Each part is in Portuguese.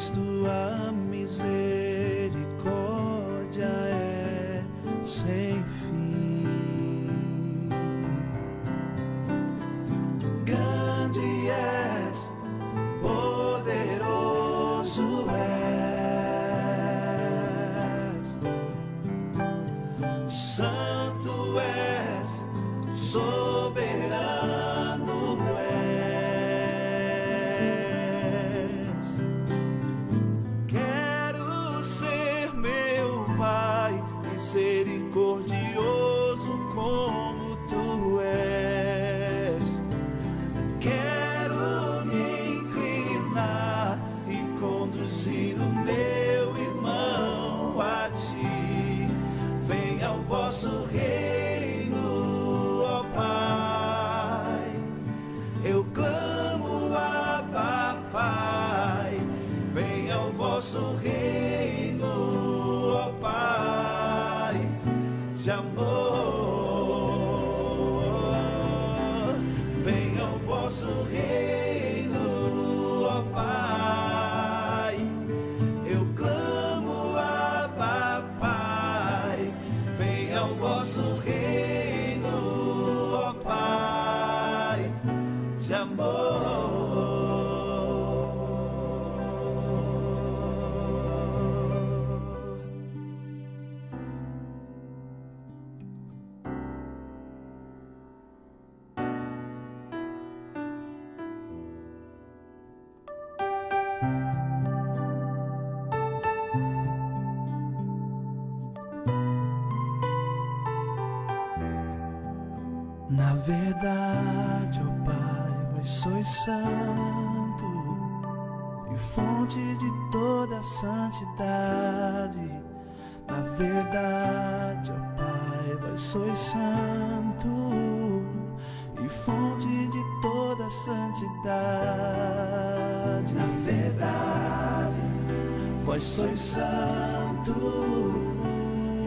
mas tua misericórdia é sem fim. Grande és, poderoso és, santo és, soberano és. Quero ser, meu Pai, misericordioso como tu és. Quero me inclinar e conduzir o meu irmão a ti. Venha o vosso reino, ó Pai. Eu clamo, Abba, Pai. Venha o vosso reino, ó Pai, de amor. Venha o vosso reino, ó Pai. Eu clamo, Abba, Pai. Venha o vosso reino, ó Pai, de amor. Na verdade, ó Pai, vós sois santo e fonte de toda santidade. Na verdade, ó Pai, vós sois santo e fonte de toda santidade. Na verdade, vós sois santo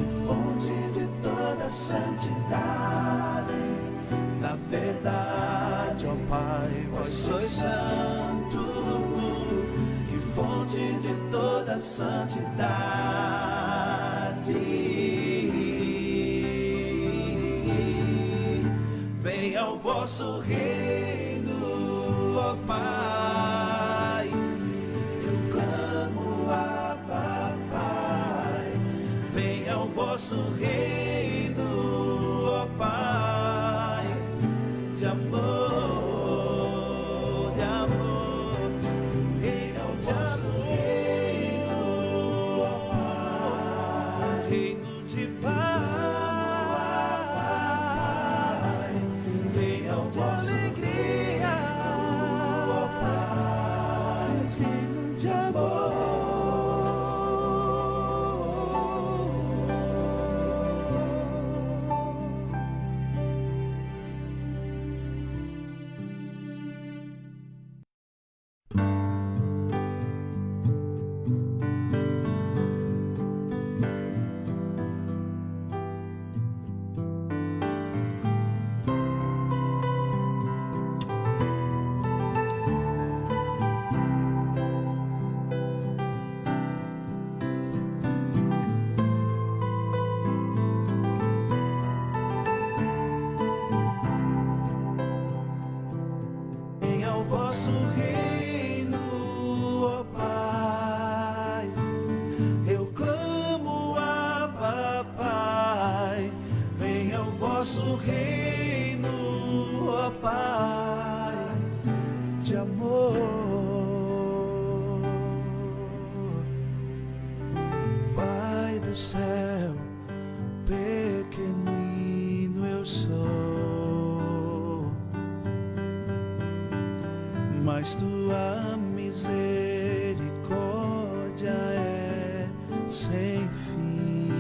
e fonte de toda santidade. Na verdade, ó Pai, vós sois santo e fonte de toda santidade. Venha o vosso reino, ó Pai. Eu clamo, Abba, Pai. Venha o vosso reino, ó Pai, de amor, de amor. Venha o vosso reino, ó Pai, reino de paz. Venha o vosso alegria, ó Pai, reino de amor. Venha o vosso reino, ó Pai. Eu clamo, Abba, Pai. Venha o vosso reino, ó Pai, de amor. Pai do céu, pequenino eu sou, mas tua misericórdia é sem fim.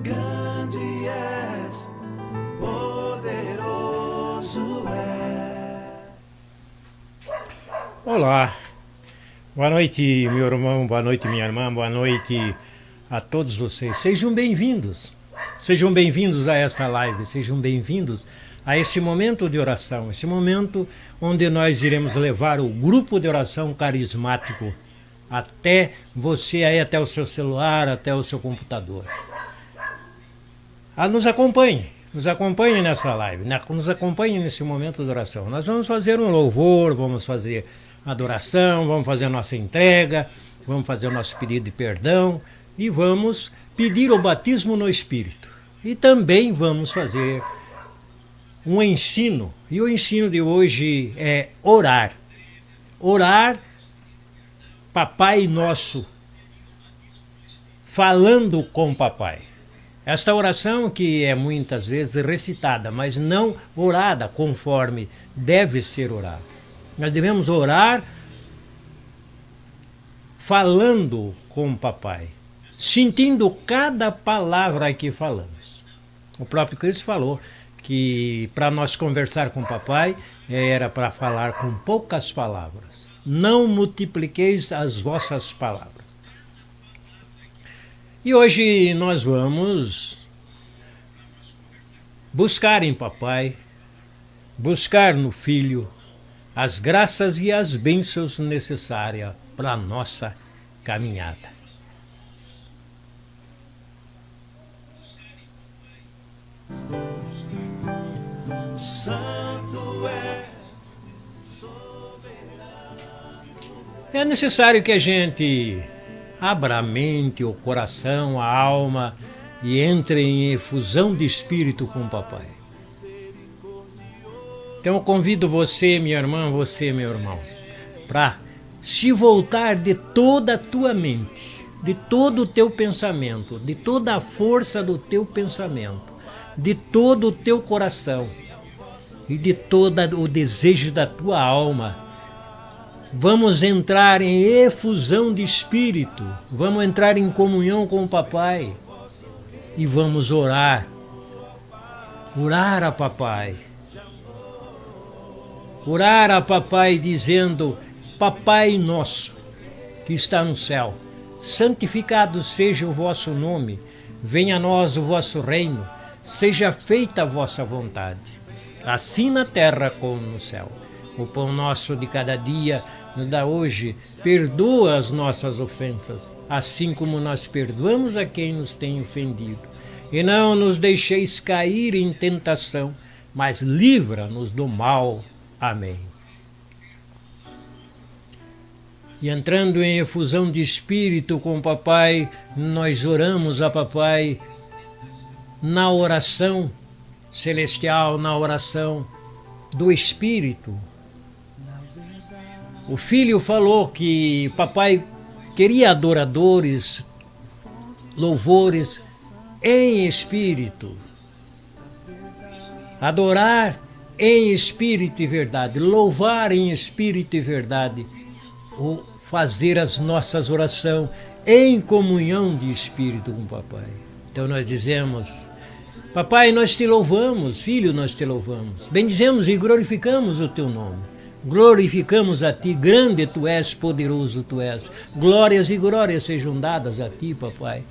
Grande és, poderoso és. Olá, boa noite meu irmão, boa noite minha irmã, boa noite a todos vocês. Sejam bem-vindos a esta live, sejam bem-vindos a esse momento de oração, esse momento onde nós iremos levar o grupo de oração carismático até você aí, até o seu celular, até o seu computador. Nos acompanhe nessa live, nos acompanhe nesse momento de oração. Nós vamos fazer um louvor, vamos fazer adoração, vamos fazer a nossa entrega, vamos fazer o nosso pedido de perdão e vamos pedir o batismo no Espírito. E também vamos fazer um ensino, e o ensino de hoje é orar. Orar, Papai Nosso, falando com Papai. Esta oração que é muitas vezes recitada, mas não orada conforme deve ser orada. Nós devemos orar falando com o Papai, sentindo cada palavra que falamos. O próprio Cristo falou que para nós conversar com o Papai era para falar com poucas palavras. Não multipliqueis as vossas palavras. E hoje nós vamos buscar em Papai, buscar no Filho as graças e as bênçãos necessárias para a nossa caminhada. Santo é. É necessário que a gente abra a mente, o coração, a alma e entre em efusão de espírito com o Papai. Então eu convido você, minha irmã, você, meu irmão, para se voltar de toda a tua mente, de todo o teu pensamento, de toda a força do teu pensamento, de todo o teu coração e de todo o desejo da tua alma. Vamos entrar em efusão de espírito, vamos entrar em comunhão com o Papai e vamos orar. Orar a Papai. Orar a Papai dizendo: Papai nosso que está no céu, santificado seja o vosso nome, venha a nós o vosso reino, seja feita a vossa vontade, assim na terra como no céu. O pão nosso de cada dia nos dá hoje, perdoa as nossas ofensas, assim como nós perdoamos a quem nos tem ofendido. E não nos deixeis cair em tentação, mas livra-nos do mal. Amém. E entrando em efusão de espírito com o Papai, nós oramos a Papai na oração celestial, na oração do Espírito. O Filho falou que Papai queria adoradores, louvores em espírito. Adorar em espírito e verdade, louvar em espírito e verdade, ou fazer as nossas orações em comunhão de espírito com o Papai. Então nós dizemos: Papai, nós te louvamos, Filho, nós te louvamos, bendizemos e glorificamos o teu nome. Glorificamos a ti, grande tu és, poderoso tu és. Glórias e glórias sejam dadas a ti, Papai.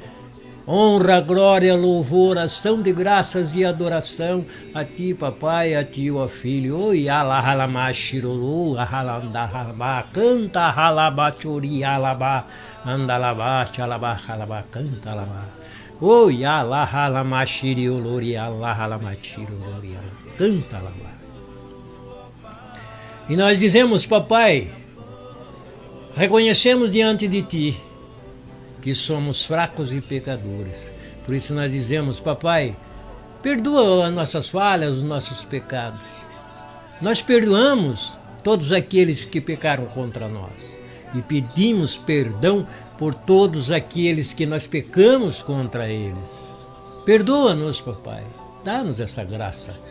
Honra, glória, louvor, ação de graças e adoração a ti, Papai, a ti, ó Filho. Oi, alahalama, shirolu, ahalandahalaba, canta, halaba, chori, alaba, andalaba, chalaba, halaba, canta, alaba. Oi, alahalama, shiriolori, alahalama, shiriolori, canta, alaba. E nós dizemos: Papai, reconhecemos diante de ti que somos fracos e pecadores. Por isso nós dizemos: Papai, perdoa as nossas falhas, os nossos pecados. Nós perdoamos todos aqueles que pecaram contra nós e pedimos perdão por todos aqueles que nós pecamos contra eles. Perdoa-nos, Papai, dá-nos essa graça.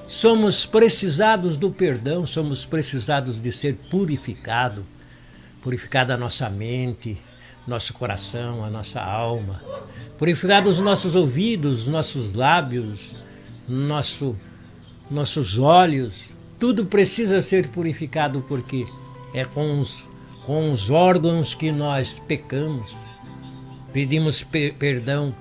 Somos precisados do perdão, somos precisados de ser purificado a nossa mente, nosso coração, a nossa alma, purificados os nossos ouvidos, nossos lábios, nossos olhos. Tudo precisa ser purificado, porque é com os órgãos que nós pecamos. Pedimos perdão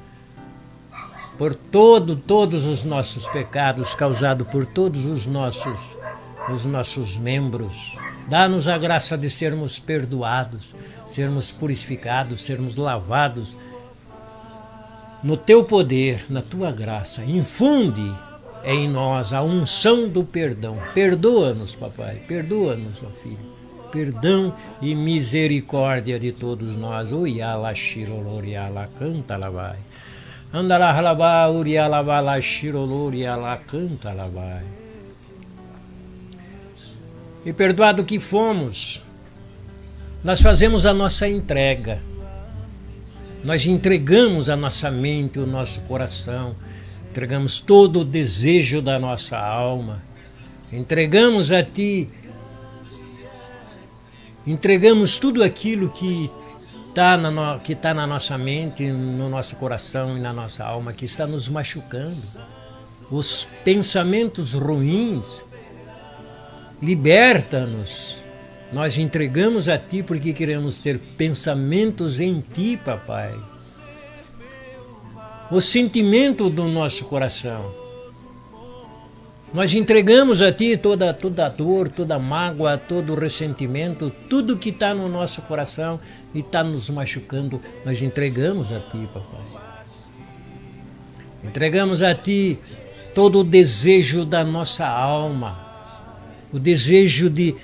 por todos os nossos pecados causados por todos os nossos membros. Dá-nos a graça de sermos perdoados, sermos purificados, sermos lavados no teu poder, na tua graça. Infunde em nós a unção do perdão. Perdoa-nos, papai, perdoa-nos, ó Filho. Perdão e misericórdia de todos nós. Uyala shiroloriala canta lá vai. Andala halabá uriala bala shiroloriala canta lá vai. E perdoado que fomos, nós fazemos a nossa entrega. Nós entregamos a nossa mente, o nosso coração, entregamos todo o desejo da nossa alma, entregamos a Ti, entregamos tudo aquilo que está na nossa mente, no nosso coração e na nossa alma, que está nos machucando. Os pensamentos ruins, liberta-nos. Nós entregamos a Ti porque queremos ter pensamentos em Ti, papai. O sentimento do nosso coração. Nós entregamos a Ti toda a dor, toda a mágoa, todo o ressentimento, tudo que está no nosso coração e está nos machucando, nós entregamos a Ti, papai. Entregamos a Ti todo o desejo da nossa alma, o desejo de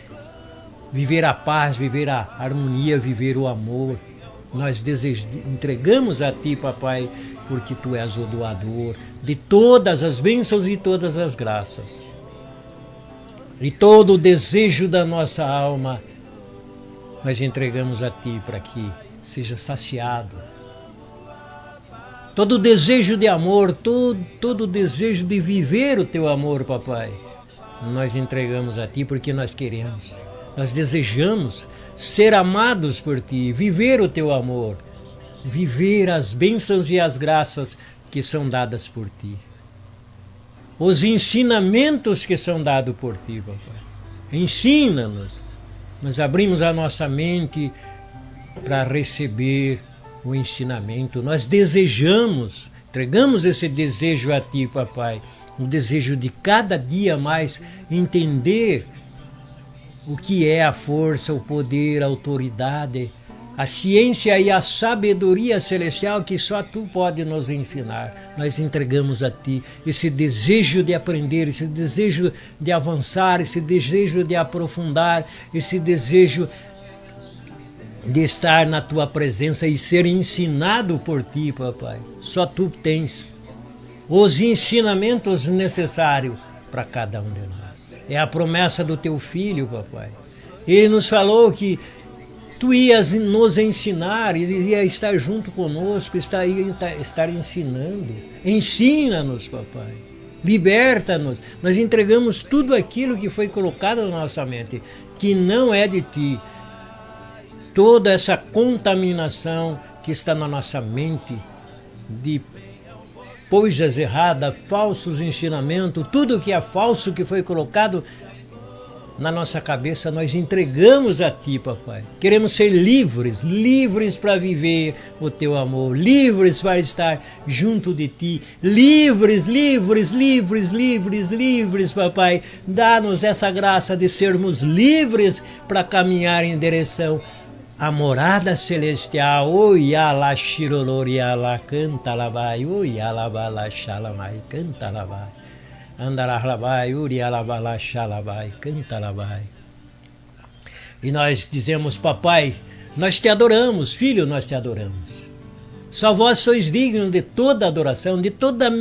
viver a paz, viver a harmonia, viver o amor. Nós entregamos a Ti, papai, porque Tu és o doador de todas as bênçãos e todas as graças. E todo o desejo da nossa alma, nós entregamos a Ti para que seja saciado. Todo o desejo de amor, todo o desejo de viver o Teu amor, papai, nós entregamos a Ti porque nós queremos. Nós desejamos ser amados por Ti, viver o Teu amor, viver as bênçãos e as graças que são dadas por Ti. Os ensinamentos que são dados por Ti, papai. Ensina-nos. Nós abrimos a nossa mente para receber o ensinamento. Nós desejamos, entregamos esse desejo a Ti, papai. O desejo de cada dia mais entender o que é a força, o poder, a autoridade, a ciência e a sabedoria celestial que só Tu pode nos ensinar. Nós entregamos a Ti esse desejo de aprender, esse desejo de avançar, esse desejo de aprofundar, esse desejo de estar na Tua presença e ser ensinado por Ti, papai. Só Tu tens os ensinamentos necessários para cada um de nós. É a promessa do Teu Filho, papai. Ele nos falou que Tu ias nos ensinar, ia estar junto conosco, estar ensinando. Ensina-nos, papai. Liberta-nos. Nós entregamos tudo aquilo que foi colocado na nossa mente, que não é de Ti. Toda essa contaminação que está na nossa mente, de coisas erradas, falsos ensinamentos, tudo que é falso que foi colocado na nossa cabeça, nós entregamos a Ti, papai. Queremos ser livres, livres para viver o Teu amor, livres para estar junto de Ti, livres, livres, livres, livres, livres, papai. Dá-nos essa graça de sermos livres para caminhar em direção à morada celestial. Oyala shiroloriala canta lá vai, oyala bala shalamai canta lá vai. Andarahlabai, Urialabalá, Xalabai, Cantalabai. E nós dizemos, papai, nós Te adoramos, filho, nós Te adoramos. Só vós sois dignos de toda adoração, de toda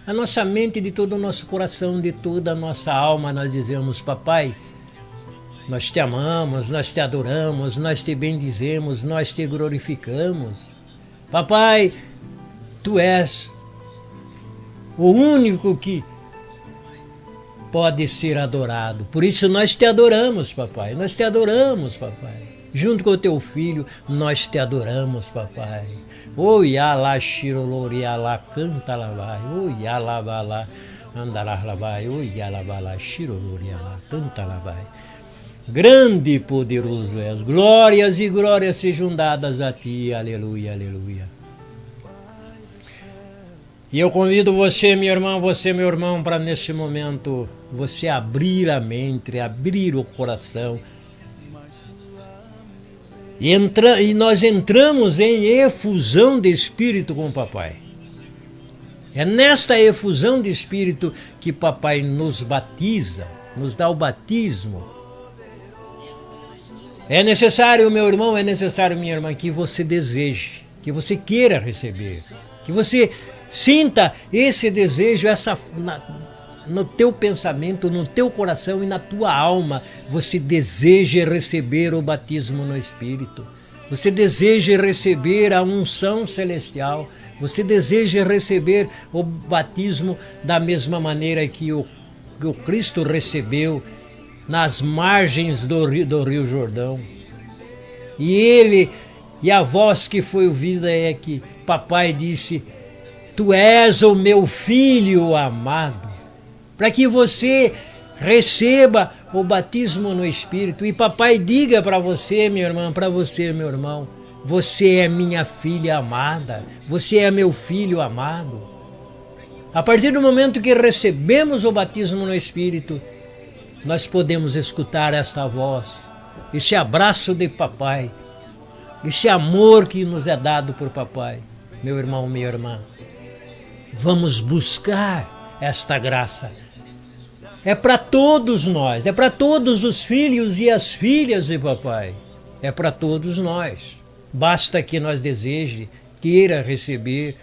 a nossa mente, de todo o nosso coração, de toda a nossa alma. Nós dizemos, papai, nós Te amamos, nós Te adoramos, nós Te bendizemos, nós Te glorificamos. Papai, Tu és o único que pode ser adorado. Por isso nós Te adoramos, papai. Nós Te adoramos, papai. Junto com o Teu Filho, nós Te adoramos, papai. Oyala shiroloriala canta lá vai. Oyala bala andará vai. Oyala bala shiroloriala canta lá vai. Grande e poderoso és. Glórias e glórias sejam dadas a Ti. Aleluia, aleluia. E eu convido você, minha irmã, você, meu irmão, para nesse momento você abrir a mente, abrir o coração. E nós entramos em efusão de espírito com o papai. É nesta efusão de espírito que papai nos batiza, nos dá o batismo. É necessário, meu irmão, é necessário, minha irmã, que você deseje, que você queira receber, que você sinta esse desejo, no teu pensamento, no teu coração e na tua alma. Você deseja receber o batismo no Espírito. Você deseja receber a unção celestial. Você deseja receber o batismo da mesma maneira que o Cristo recebeu nas margens do Rio Jordão. E a voz que foi ouvida é que papai disse: Tu és o meu filho amado. Para que você receba o batismo no Espírito. E papai diga para você, minha irmã, para você, meu irmão: você é minha filha amada, você é meu filho amado. A partir do momento que recebemos o batismo no Espírito, nós podemos escutar esta voz, esse abraço de papai, esse amor que nos é dado por papai. Meu irmão, minha irmã, vamos buscar esta graça. É para todos nós, é para todos os filhos e as filhas de papai. É para todos nós. Basta que nós deseje, queira receber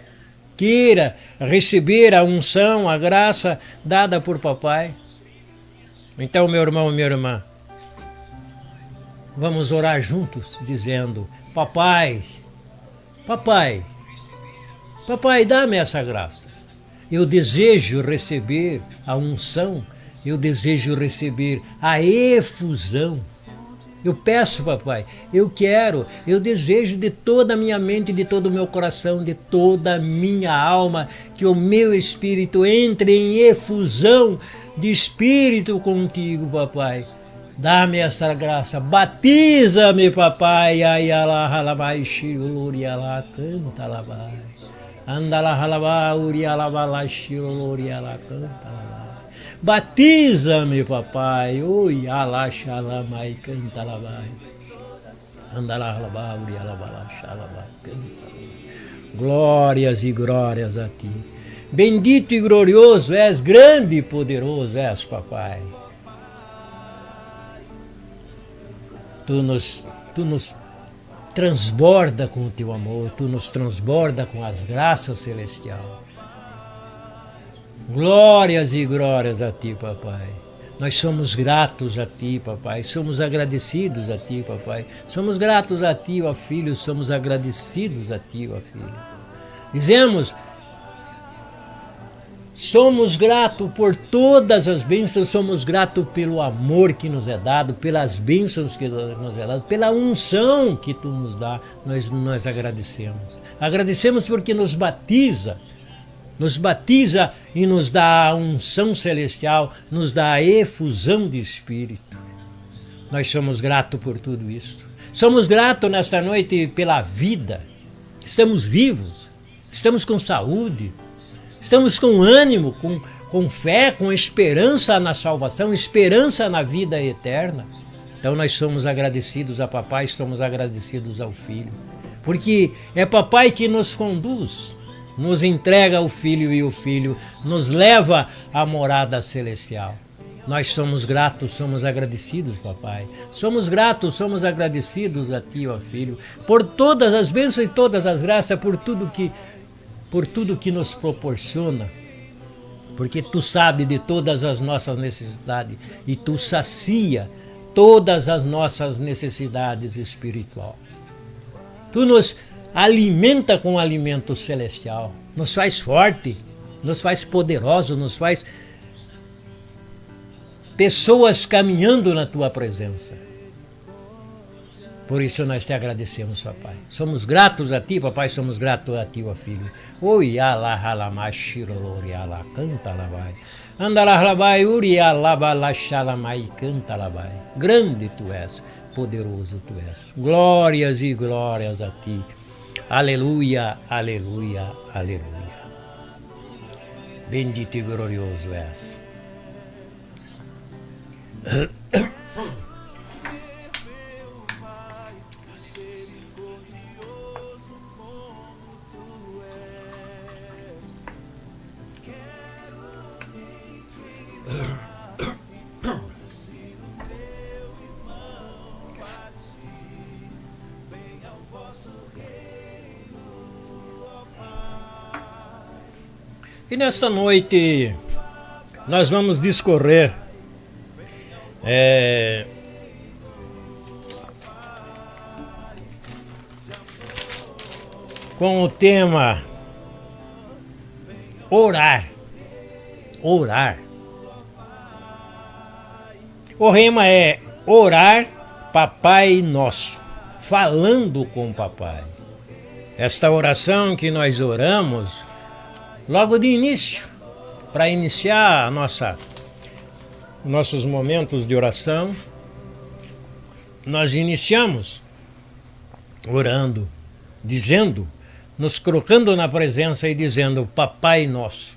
a unção, a graça dada por papai. Então, meu irmão, minha irmã, vamos orar juntos, dizendo: papai, papai, papai, dá-me essa graça. Eu desejo receber a unção, eu desejo receber a efusão. Eu peço, papai, eu desejo de toda a minha mente, de todo o meu coração, de toda a minha alma, que o meu espírito entre em efusão de espírito contigo, papai. Dá-me essa graça, batiza-me, papai. Ai, alá, halabai, shiruluri, alá, canta, labai. Andalá, halabá, uri, alabala, shiruluri, alá, canta, labai. Batiza-me, papai. Ui, alá, xalamai, canta, labai. Andalá, halabá, uri, alabala, xalamai, canta, labai. Glórias e glórias a ti. Bendito e glorioso és, grande e poderoso és, papai. Tu nos transborda com o teu amor, tu nos transborda com as graças celestiais. Glórias e glórias a ti, papai. Nós somos gratos a ti, papai. Somos agradecidos a ti, papai. Somos gratos a ti, ó Filho. Somos agradecidos a ti, ó Filho. Dizemos: somos gratos por todas as bênçãos, somos gratos pelo amor que nos é dado, pelas bênçãos que nos é dado, pela unção que tu nos dá. Nós agradecemos. Agradecemos porque nos batiza e nos dá a unção celestial, nos dá a efusão de espírito. Nós somos gratos por tudo isso. Somos gratos nesta noite pela vida. Estamos vivos, estamos com saúde, estamos com ânimo, com fé, com esperança na salvação, esperança na vida eterna. Então nós somos agradecidos a papai, somos agradecidos ao Filho. Porque é papai que nos conduz, nos entrega o Filho e o Filho nos leva à morada celestial. Nós somos gratos, somos agradecidos, papai. Somos gratos, somos agradecidos a ti, ó Filho, por todas as bênçãos e todas as graças, por tudo que nos proporciona, porque tu sabe de todas as nossas necessidades e tu sacia todas as nossas necessidades espirituais. Tu nos alimenta com alimento celestial, nos faz forte, nos faz poderoso, nos faz pessoas caminhando na tua presença. Por isso nós te agradecemos, papai. Somos gratos a ti, papai, somos gratos a ti, ó Filho. Oi, alá, halamá, shirolori, alá, canta, labai. Andalá, labai, uri, alá, balá, shalamai, canta, labai. Grande tu és, poderoso tu és. Glórias e glórias a ti. Aleluia, aleluia, aleluia. Bendito e glorioso és. E nesta noite nós vamos discorrer com o tema orar. Orar. O rema é orar, Papai Nosso, falando com o Papai. Esta oração que nós oramos logo de início, para iniciar nossos momentos de oração, nós iniciamos orando, dizendo, nos colocando na presença e dizendo, Papai Nosso.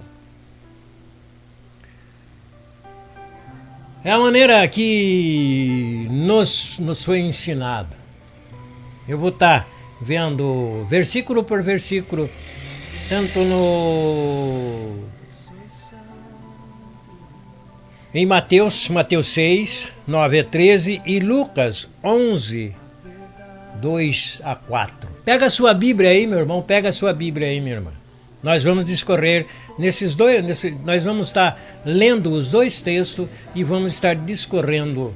É a maneira que nos foi ensinado. Eu vou estar vendo versículo por versículo, tanto em Mateus 6, 9 a 13 e Lucas 11, 2 a 4. Pega a sua Bíblia aí, meu irmão, pega a sua Bíblia aí, minha irmã. Nós vamos discorrer nós vamos estar lendo os dois textos e vamos estar discorrendo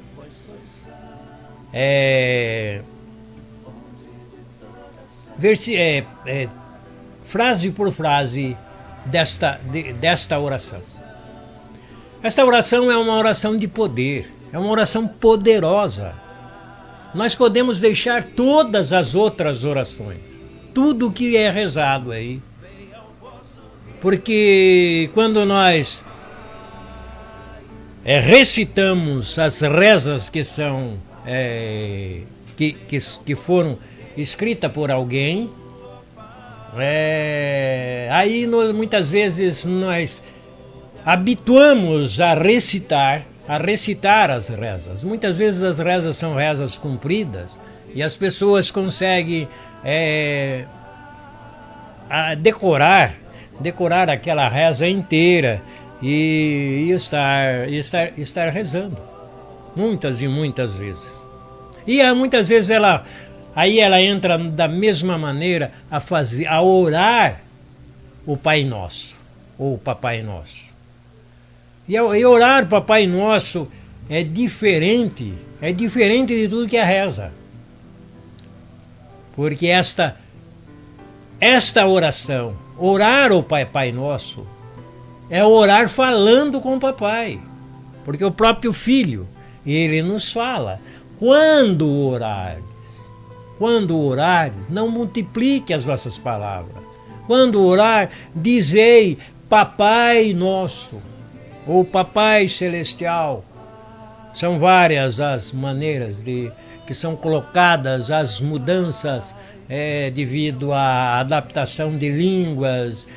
frase por frase desta oração. Esta oração é uma oração de poder, é uma oração poderosa. Nós podemos deixar todas as outras orações, tudo que é rezado aí, porque quando nós recitamos as rezas que são que foram escritas por alguém, aí muitas vezes nós habituamos a recitar as rezas. Muitas vezes as rezas são rezas compridas e as pessoas conseguem decorar aquela reza inteira e estar rezando muitas e muitas vezes. E muitas vezes ela entra da mesma maneira a orar o Pai Nosso ou o Papai Nosso. E orar Papai Nosso é diferente de tudo que é reza. Porque esta oração, orar o Pai Nosso, é orar falando com o Papai. Porque o próprio Filho, ele nos fala, quando orares, não multiplique as vossas palavras. Quando orar, dizei Papai Nosso, ou Papai Celestial. São várias as maneiras que são colocadas as mudanças devido à adaptação de línguas.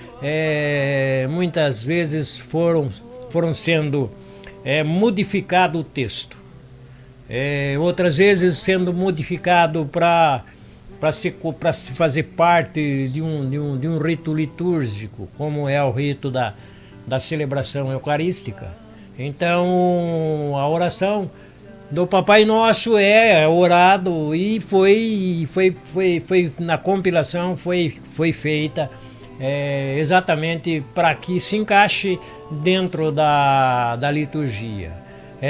Muitas vezes foram sendo modificado o texto. Outras vezes sendo modificado para se fazer parte de um rito litúrgico, como é o rito da celebração eucarística. Então, a oração do Papai Nosso é orado e foi na compilação foi feita exatamente para que se encaixe dentro da liturgia.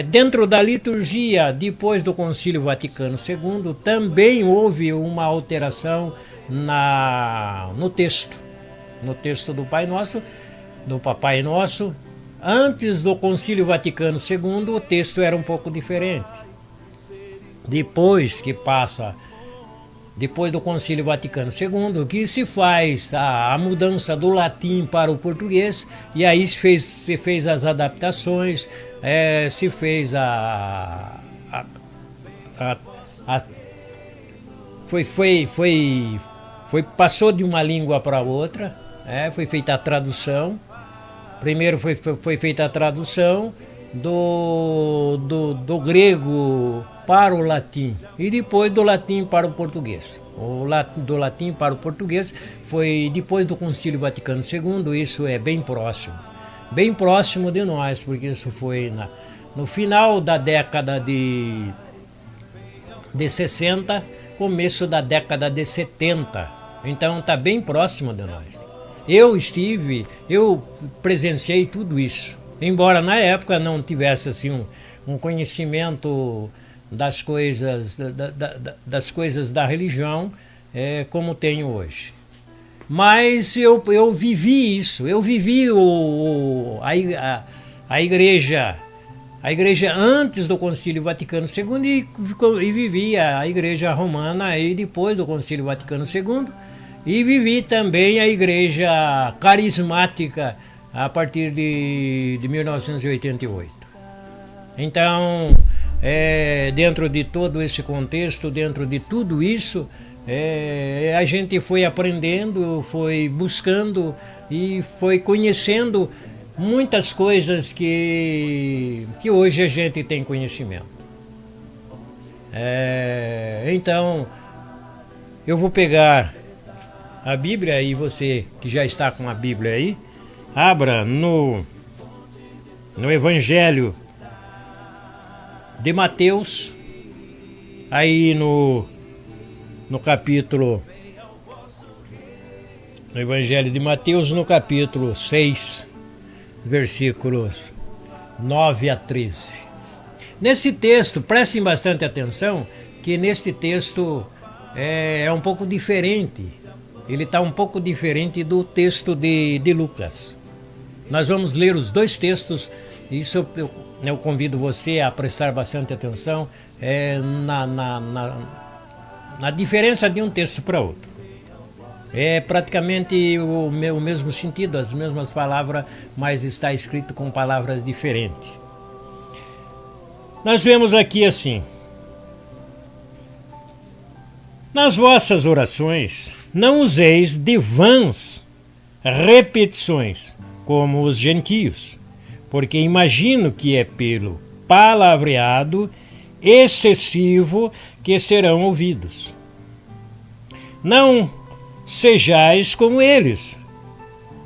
Dentro da liturgia, depois do Concílio Vaticano II, também houve uma alteração no texto do Pai Nosso, do Papai Nosso. Antes do Concílio Vaticano II, o texto era um pouco diferente. Depois do Concílio Vaticano II, que se faz a mudança do latim para o português, e aí se fez as adaptações, se fez passou de uma língua para outra, foi feita a tradução, Primeiro foi feita a tradução do grego para o latim e depois do latim para o português. Do latim para o português foi depois do Concílio Vaticano II. Isso é bem próximo de nós, porque isso foi no final da década de 60, começo da década de 70. Então está bem próximo de nós. Eu presenciei tudo isso, embora na época não tivesse assim um conhecimento das coisas da religião como tenho hoje. Mas eu vivi isso, eu vivi a igreja antes do Concílio Vaticano II e vivi a igreja romana aí depois do Concílio Vaticano II. E vivi também a igreja carismática a partir de 1988. Então, dentro de todo esse contexto, dentro de tudo isso, a gente foi aprendendo, foi buscando e foi conhecendo muitas coisas que hoje a gente tem conhecimento. Então, eu vou pegar a Bíblia, e você que já está com a Bíblia aí, abra no Evangelho de Mateus, aí no capítulo, no Evangelho de Mateus, no capítulo 6, versículos 9 a 13. Nesse texto, prestem bastante atenção, que neste texto é um pouco diferente. Ele está um pouco diferente do texto de Lucas. Nós vamos ler os dois textos. Isso eu convido você a prestar bastante atenção na diferença de um texto para outro. É praticamente o mesmo sentido, as mesmas palavras, mas está escrito com palavras diferentes. Nós vemos aqui assim: nas vossas orações, não useis de vãs repetições, como os gentios, porque imagino que é pelo palavreado excessivo que serão ouvidos. Não sejais como eles,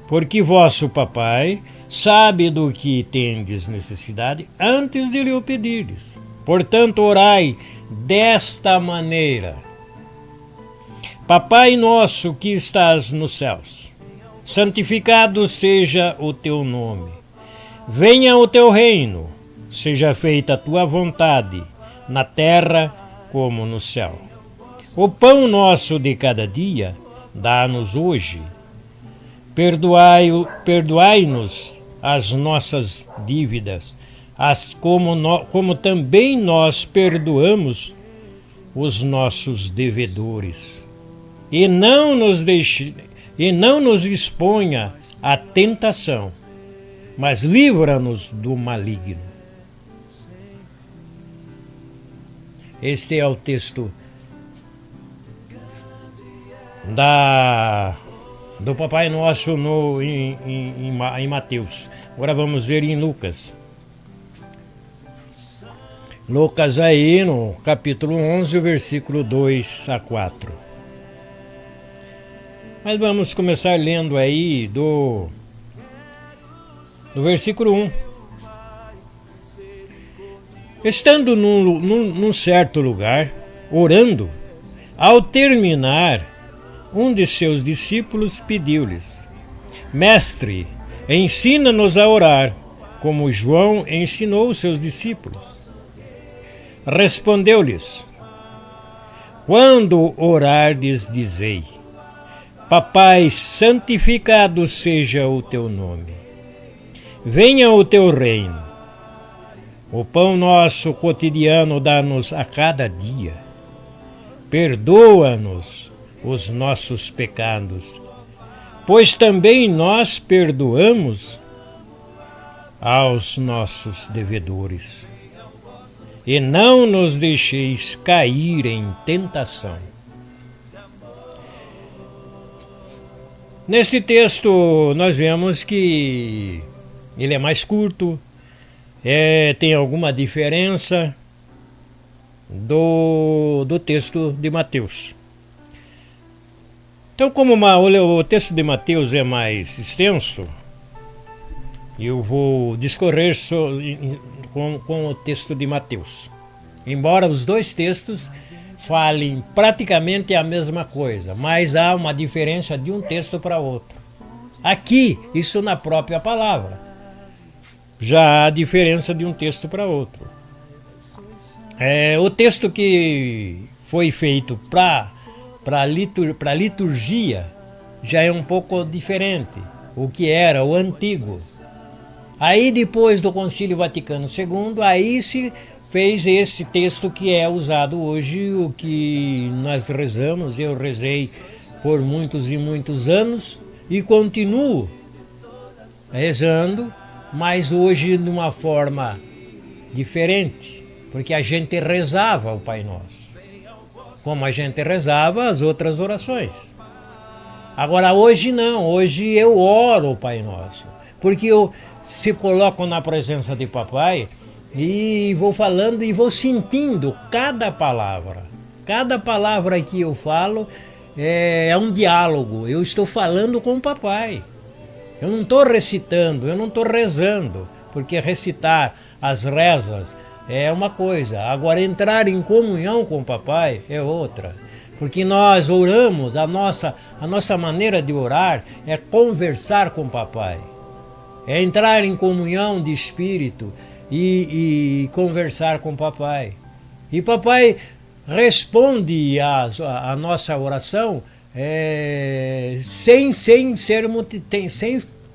porque vosso Papai sabe do que tendes necessidade antes de lhe o pedirdes. Portanto, orai desta maneira: Papai nosso que estás nos céus, santificado seja o teu nome. Venha o teu reino, seja feita a tua vontade, na terra como no céu. O pão nosso de cada dia, dá-nos hoje. Perdoai-nos as nossas dívidas, como também nós perdoamos os nossos devedores. E não nos exponha à tentação, mas livra-nos do maligno. Este é o texto do Papai Nosso em Mateus. Agora vamos ver em Lucas. Lucas aí no capítulo 11, versículo 2 a 4. Mas vamos começar lendo aí do versículo 1. Estando num certo lugar, orando, ao terminar, um de seus discípulos pediu-lhes: Mestre, ensina-nos a orar, como João ensinou seus discípulos. Respondeu-lhes: Quando orardes, dizei: Papai, santificado seja o teu nome. Venha o teu reino. O pão nosso cotidiano dá-nos a cada dia. Perdoa-nos os nossos pecados, pois também nós perdoamos aos nossos devedores. E não nos deixeis cair em tentação. Nesse texto nós vemos que Ele é mais curto, tem alguma diferença do texto de Mateus. Então, como o texto de Mateus é mais extenso, eu vou discorrer com o texto de Mateus. Embora os dois textos falem praticamente a mesma coisa, mas há uma diferença de um texto para outro. Aqui, isso na própria palavra, já há diferença de um texto para outro. O texto que foi feito para a liturgia já é um pouco diferente, o que era o antigo. Aí depois do Concílio Vaticano II, aí se fez esse texto que é usado hoje, o que nós rezamos. Eu rezei por muitos e muitos anos e continuo rezando, mas hoje de uma forma diferente, porque a gente rezava o Pai Nosso, como a gente rezava as outras orações. Agora hoje não, hoje eu oro o Pai Nosso, porque eu se coloco na presença de Papai e vou falando e vou sentindo cada palavra. Cada palavra que eu falo é um diálogo, eu estou falando com o Papai. Eu não estou recitando, eu não estou rezando, porque recitar as rezas é uma coisa, agora entrar em comunhão com o Papai é outra. Porque nós oramos, a nossa maneira de orar é conversar com o Papai. É entrar em comunhão de espírito e conversar com o Papai. E Papai responde a nossa oração sem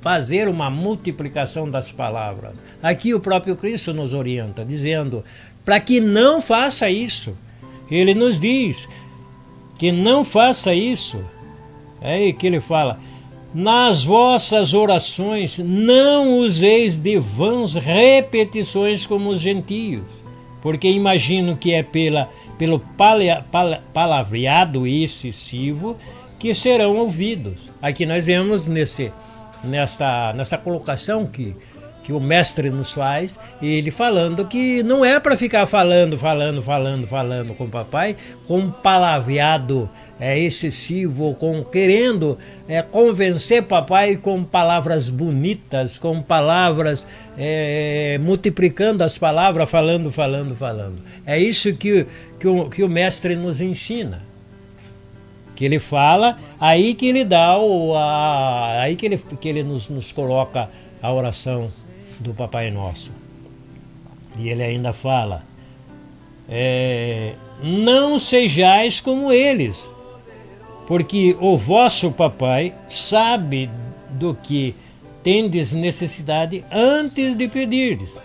fazer uma multiplicação das palavras. Aqui o próprio Cristo nos orienta, dizendo, para que não faça isso. Ele nos diz que não faça isso. É aí que ele fala, nas vossas orações não useis de vãs repetições como os gentios, porque imagino que é pelo palavreado excessivo que serão ouvidos. Aqui nós vemos nessa colocação que o mestre nos faz, ele falando que não é para ficar falando com o Papai, com palavreado excessivo, querendo convencer Papai com palavras bonitas, com palavras multiplicando as palavras, falando. É isso que o mestre nos ensina. Que ele fala, aí que ele dá, aí que ele nos coloca a oração do Papai Nosso. E ele ainda fala, não sejais como eles, porque o vosso Papai sabe do que tendes necessidade antes de pedirdes.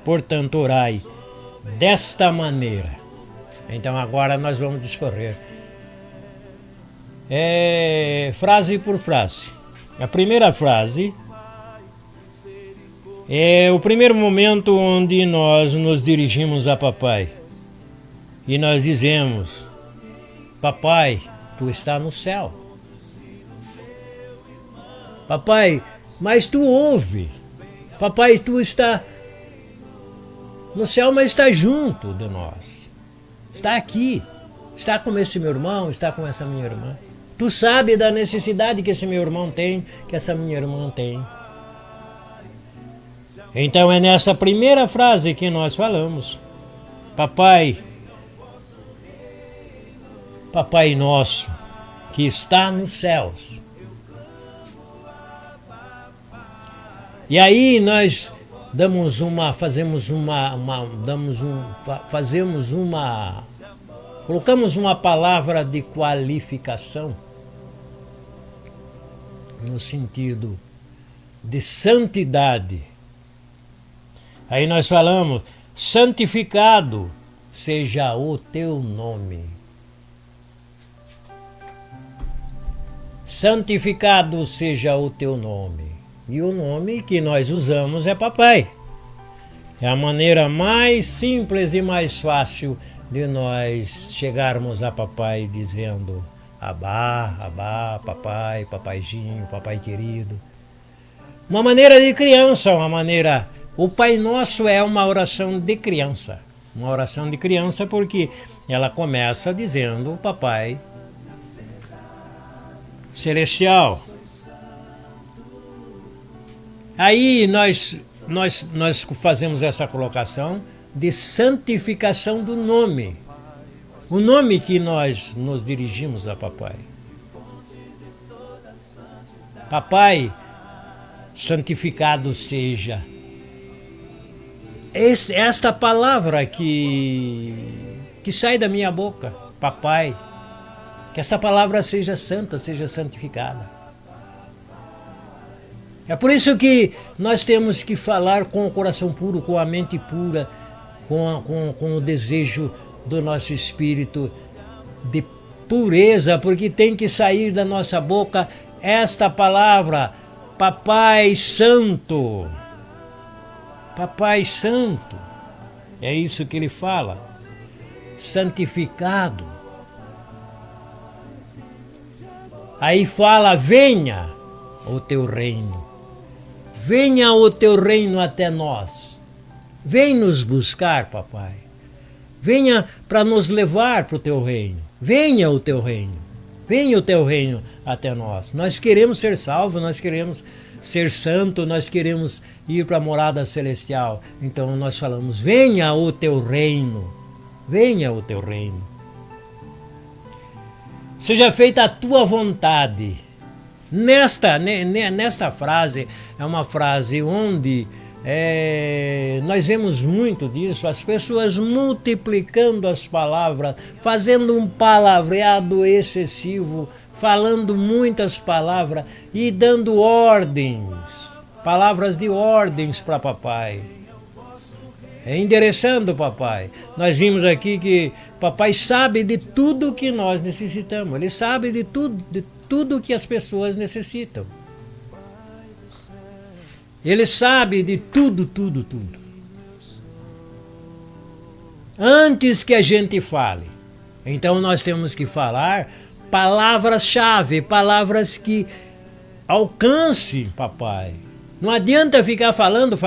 Portanto, orai desta maneira. Então agora nós vamos discorrer frase por frase. A primeira frase é o primeiro momento onde nós nos dirigimos a Papai e nós dizemos, Papai, tu está no céu. Papai, mas tu ouve. Papai, tu está no céu, mas está junto de nós. Está aqui. Está com esse meu irmão, está com essa minha irmã. Tu sabe da necessidade que esse meu irmão tem, que essa minha irmã tem. Então é nessa primeira frase que nós falamos. Papai, Papai nosso, que está nos céus. E aí nós colocamos uma palavra de qualificação no sentido de santidade. Aí nós falamos, santificado seja o teu nome. Santificado seja o teu nome. E o nome que nós usamos é Papai. É a maneira mais simples e mais fácil de nós chegarmos a Papai dizendo Abá, Abá, Papai, Papaizinho, Papai querido. Uma maneira de criança, uma maneira... O Pai Nosso é uma oração de criança. Uma oração de criança porque ela começa dizendo: Papai Celestial. Aí nós fazemos essa colocação de santificação do nome. O nome que nós nos dirigimos a Papai. Papai, santificado seja. Esta palavra que sai da minha boca, Papai, que essa palavra seja santa, seja santificada. É por isso que nós temos que falar com o coração puro, com a mente pura, com o desejo do nosso espírito de pureza, porque tem que sair da nossa boca esta palavra, Papai Santo. Papai Santo. É isso que ele fala. Santificado. Aí fala: venha o teu reino. Venha o teu reino até nós. Vem nos buscar, Papai. Venha para nos levar para o teu reino. Venha o teu reino. Venha o teu reino até nós. Nós queremos ser salvos, nós queremos ser santo, nós queremos ir para a morada celestial. Então nós falamos: venha o teu reino. Venha o teu reino. Seja feita a tua vontade. Nesta frase, é uma frase onde nós vemos muito disso, as pessoas multiplicando as palavras, fazendo um palavreado excessivo, falando muitas palavras e dando ordens, palavras de ordens para Papai. Endereçando Papai. Nós vimos aqui que Papai sabe de tudo que nós necessitamos, Ele sabe de tudo que as pessoas necessitam. Ele sabe de tudo. Antes que a gente fale. Então nós temos que falar palavras-chave, palavras que alcancem Papai. Não adianta ficar falando.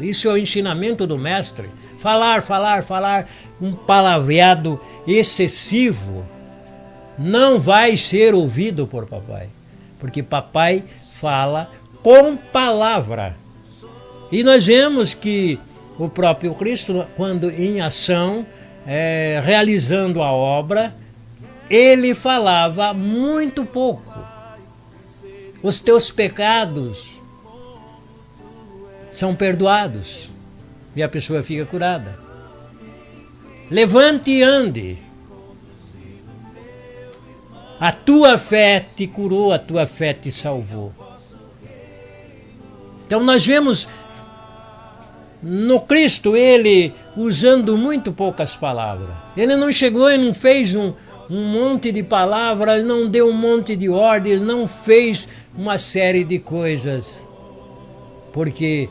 Isso é o ensinamento do mestre. Falar, um palavreado excessivo não vai ser ouvido por Papai. Porque Papai fala com palavra. E nós vemos que o próprio Cristo, quando em ação, realizando a obra, ele falava muito pouco. Os teus pecados são perdoados. E a pessoa fica curada. Levante e ande. A tua fé te curou, a tua fé te salvou. Então nós vemos no Cristo ele usando muito poucas palavras. Ele não chegou e não fez um monte de palavras, não deu um monte de ordens, não fez uma série de coisas. Porque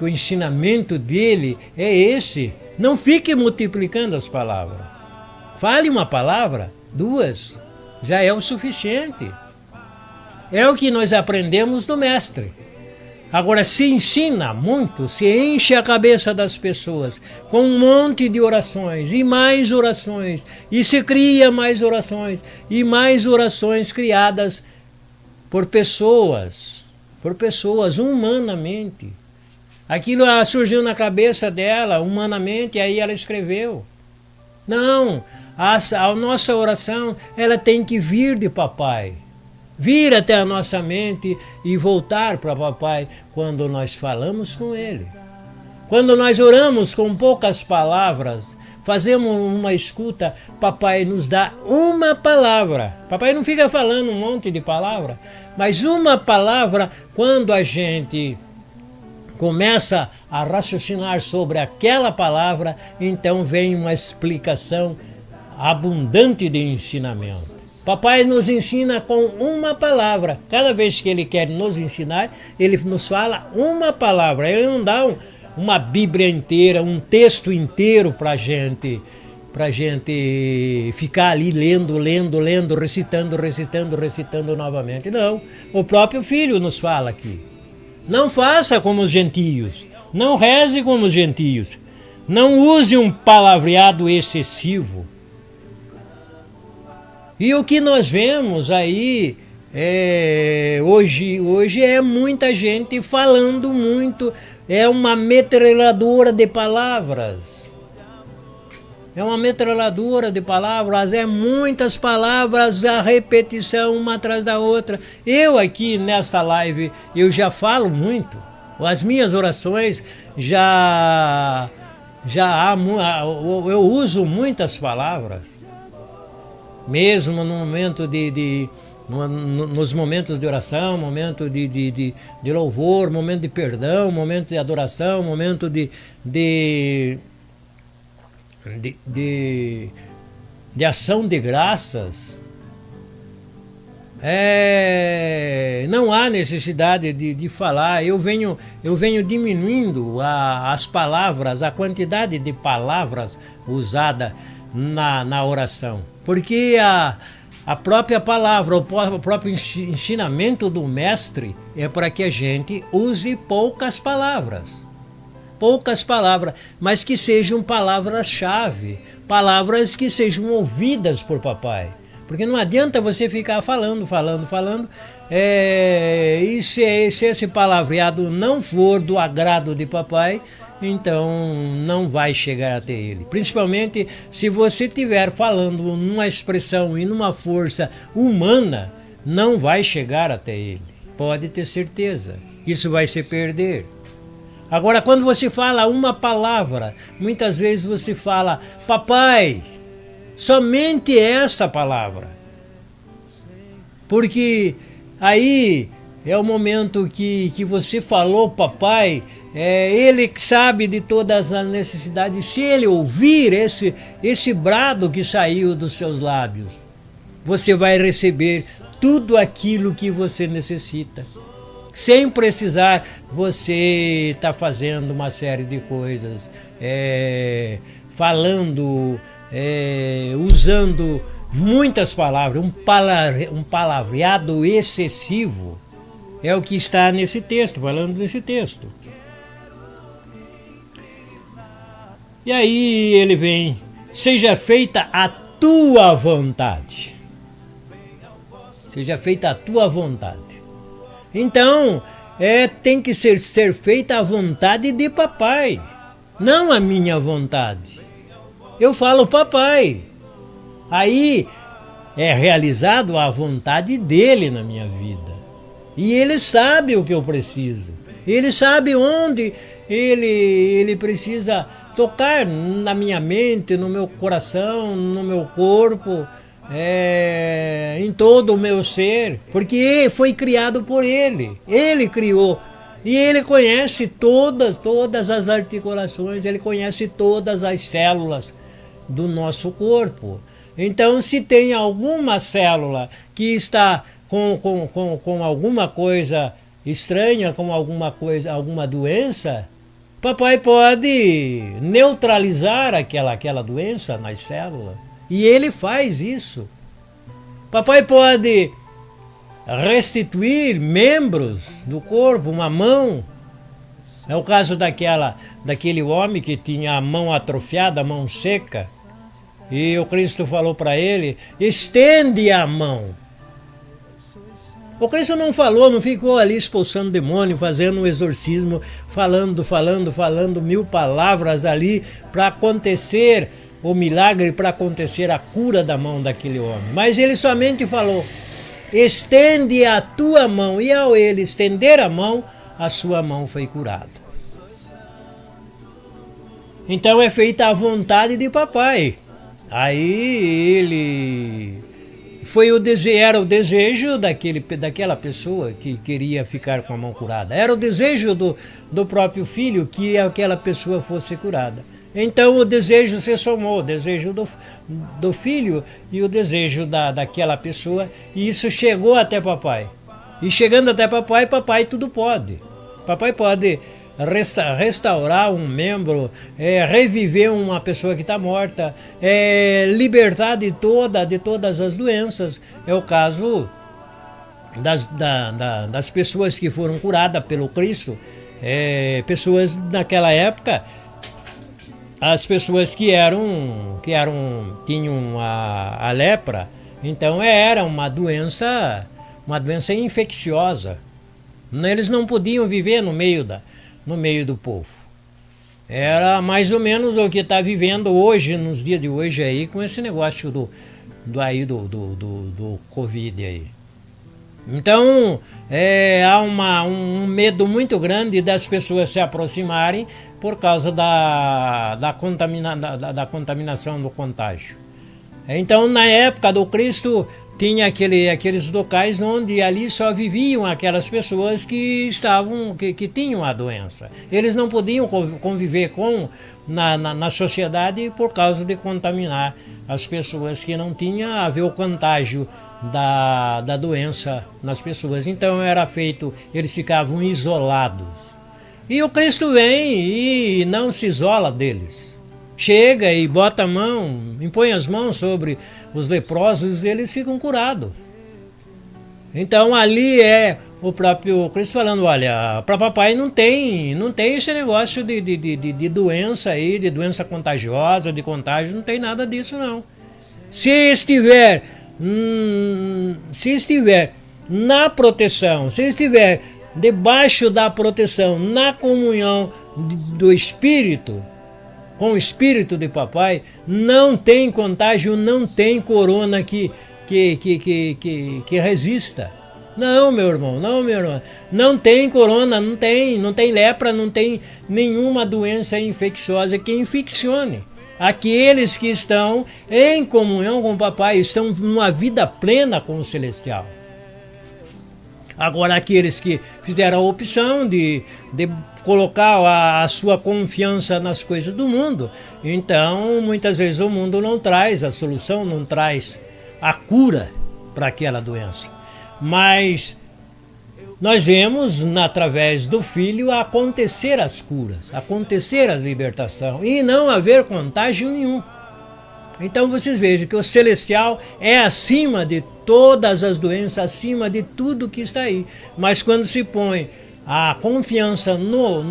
o ensinamento dele é esse. Não fique multiplicando as palavras. Fale uma palavra, 2, já é o suficiente. É o que nós aprendemos do mestre. Agora, se ensina muito, se enche a cabeça das pessoas com um monte de orações, e se cria mais orações, e mais orações criadas por pessoas humanamente. Aquilo surgiu na cabeça dela, humanamente, aí ela escreveu. Não, a nossa oração, ela tem que vir de Papai. Vir até a nossa mente e voltar para Papai quando nós falamos com Ele. Quando nós oramos com poucas palavras, fazemos uma escuta, Papai nos dá uma palavra. Papai não fica falando um monte de palavra, mas uma palavra, quando a gente começa a raciocinar sobre aquela palavra, então vem uma explicação abundante de ensinamento. Papai nos ensina com uma palavra. Cada vez que Ele quer nos ensinar, Ele nos fala uma palavra. Ele não dá uma Bíblia inteira, um texto inteiro para gente ficar ali lendo, recitando novamente. Não, o próprio Filho nos fala aqui. Não faça como os gentios. Não reze como os gentios. Não use um palavreado excessivo. E o que nós vemos aí hoje é muita gente falando muito, é uma metralhadora de palavras. É uma metralhadora de palavras, é muitas palavras, a repetição uma atrás da outra. Eu aqui nesta live, eu já falo muito. As minhas orações eu uso muitas palavras. Mesmo no momento nos momentos de oração, momento de louvor, momento de perdão, momento de adoração, momento de ação de graças. Não há necessidade de falar. Eu venho diminuindo as palavras, a quantidade de palavras usada na oração, porque a própria palavra, o próprio ensinamento do mestre é para que a gente use poucas palavras, mas que sejam palavras-chave, palavras que sejam ouvidas por papai. Porque não adianta você ficar falando, e se esse palavreado não for do agrado de papai, então não vai chegar até ele. Principalmente se você estiver falando numa expressão e numa força humana, não vai chegar até ele. Pode ter certeza, isso vai se perder. Agora, quando você fala uma palavra, muitas vezes você fala, papai, somente essa palavra. Porque aí é o momento que você falou, papai, ele sabe de todas as necessidades. Se ele ouvir esse brado que saiu dos seus lábios, você vai receber tudo aquilo que você necessita. Sem precisar você estar fazendo uma série de coisas, falando, usando muitas palavras, um palavreado excessivo. É o que está nesse texto, falando nesse texto. E aí ele vem, seja feita a tua vontade. Seja feita a tua vontade. Então, tem que ser feita a vontade de papai, não a minha vontade. Eu falo papai. Aí é realizado a vontade dele na minha vida. E ele sabe o que eu preciso. Ele sabe onde ele precisa tocar na minha mente, no meu coração, no meu corpo, em todo o meu ser, porque foi criado por ele. Ele criou. E ele conhece todas as articulações, ele conhece todas as células do nosso corpo. Então, se tem alguma célula que está com alguma coisa estranha, com alguma doença, papai pode neutralizar aquela doença nas células. E ele faz isso. Papai pode restituir membros do corpo, uma mão. É o caso daquele homem que tinha a mão atrofiada, a mão seca. E o Cristo falou para ele, estende a mão. O Cristo não falou, não ficou ali expulsando demônio, fazendo um exorcismo, falando 1000 palavras ali para acontecer o milagre, para acontecer a cura da mão daquele homem. Mas ele somente falou, estende a tua mão. E ao ele estender a mão, a sua mão foi curada. Então é feita a vontade de papai. Aí ele era o desejo daquela pessoa que queria ficar com a mão curada. Era o desejo do próprio filho que aquela pessoa fosse curada. Então o desejo se somou, o desejo do filho e o desejo daquela pessoa, e isso chegou até papai. E chegando até papai, papai tudo pode. Papai pode restaurar um membro, reviver uma pessoa que está morta, libertar de todas as doenças. É o caso das pessoas que foram curadas pelo Cristo, pessoas naquela época, as pessoas que tinham a lepra, então era uma doença infecciosa. Eles não podiam viver no meio do povo. Era mais ou menos o que está vivendo hoje, nos dias de hoje aí, com esse negócio do Covid aí. Então, há um medo muito grande das pessoas se aproximarem por causa da contaminação, do contágio. Então, na época do Cristo, tinha aqueles locais onde ali só viviam aquelas pessoas que tinham a doença. Eles não podiam conviver na sociedade por causa de contaminar as pessoas que não tinham a ver o contágio da doença nas pessoas. Então eles ficavam isolados. E o Cristo vem e não se isola deles. Chega e bota a mão, impõe as mãos sobre os leprosos e eles ficam curados. Então ali o próprio Cristo falando, olha, para papai não tem esse negócio de doença aí, de doença contagiosa, de contágio, não tem nada disso não. Se estiver na proteção, se estiver debaixo da proteção, na comunhão do Espírito, com o Espírito de papai, não tem contágio, não tem corona que resista. Não, meu irmão, não, minha irmã. Não tem corona, não tem lepra, não tem nenhuma doença infecciosa que infeccione. Aqueles que estão em comunhão com o papai, estão numa vida plena com o celestial. Agora, aqueles que fizeram a opção de colocar a sua confiança nas coisas do mundo, então, muitas vezes o mundo não traz a solução, não traz a cura para aquela doença. Mas nós vemos, através do Filho, acontecer as curas, acontecer a libertação e não haver contágio nenhum. Então vocês vejam que o celestial é acima de todas as doenças, acima de tudo que está aí. Mas quando se põe a confiança no